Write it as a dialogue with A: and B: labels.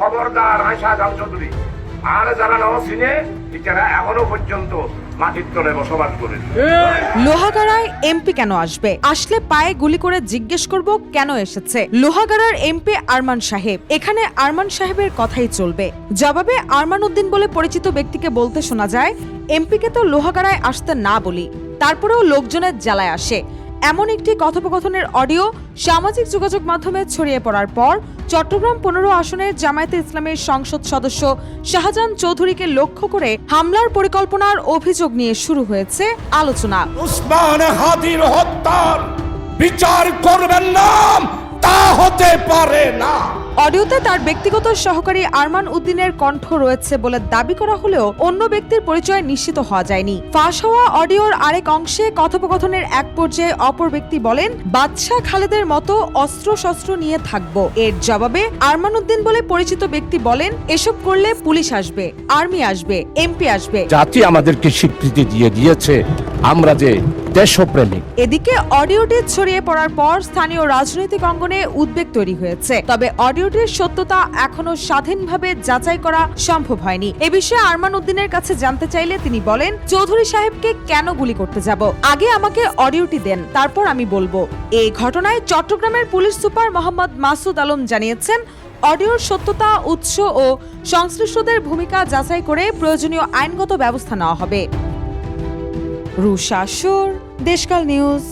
A: খবরদার আয়শা জাহান চৌধুরী আর যারা নাও চিনে এরা এখনো পর্যন্ত মাটির তলে বসবাস করে।
B: লোহাগাড়ায় এমপি কেন আসবে? আসলে পায়ে গুলি করে জিজ্ঞেস করব কেন এসেছে। লোহাগাড়ার এমপি আরমান সাহেব, এখানে আরমান সাহেবের কথাই চলবে। জবাবে আরমান উদ্দিন বলে পরিচিত ব্যক্তিকে বলতে শোনা যায়, এমপিকে তো লোহাগাড়ায় আসতে না বলি, তারপরেও লোকজনের জ্বালায় আসে। এমন একটি কথোপকথনের অডিও সামাজিক যোগাযোগ মাধ্যমে ছড়িয়ে পড়ার পর চট্টগ্রাম 15 আসনের জামায়াতে ইসলামের সংসদ সদস্য শাহজাহান চৌধুরীকে লক্ষ্য করে হামলার পরিকল্পনার অভিযোগ নিয়ে শুরু হয়েছে আলোচনা।
C: উসমান হাদির হত্যার বিচার করবেন না, তা হতে পারে না।
B: অডিওতে তার ব্যক্তিগত সহকারী আরমান উদ্দিনের কণ্ঠ রয়েছে বলে দাবি করা হলেও অন্য ব্যক্তির পরিচয় নিশ্চিত হওয়া যায়নি। ফাঁস হওয়া অডিওর আরেক অংশে কথোপকথনের এক পর্যায়ে অপর ব্যক্তি বলেন, বাদশাহ খালেদের মতো অস্ত্র শস্ত্র নিয়ে থাকবো। এর জবাবে আরমান উদ্দিন বলে পরিচিত ব্যক্তি বলেন, এসব করলে পুলিশ আসবে, আর্মি আসবে, এমপি আসবে।
C: জাতি আমাদেরকে স্বীকৃতি দিয়ে দিয়েছে আমরা যে দেশপ্রেমিক।
B: এদিকে অডিওটি ছড়িয়ে পড়ার পর স্থানীয় রাজনৈতিক অঙ্গনে উদ্বেগ তৈরি হয়েছে। তবে অডিওটির সত্যতা এখনো স্বাধীনভাবে যাচাই করা সম্ভব হয়নি। এ বিষয়ে আরমান উদ্দিনের কাছে জানতে চাইলে তিনি বলেন, চৌধুরী সাহেবকে কেন গুলি করতে যাব? আগে আমাকে অডিওটি দেন, তারপর আমি বলবো। এই ঘটনায় চট্টগ্রামের পুলিশ সুপার মোহাম্মদ মাসুদ আলম জানিয়েছেন, অডিওর সত্যতা, উৎস ও সংশ্লিষ্টদের ভূমিকা যাচাই করে প্রয়োজনীয় আইনগত ব্যবস্থা নেওয়া হবে। রুশা সুর, দেশকাল নিউজ।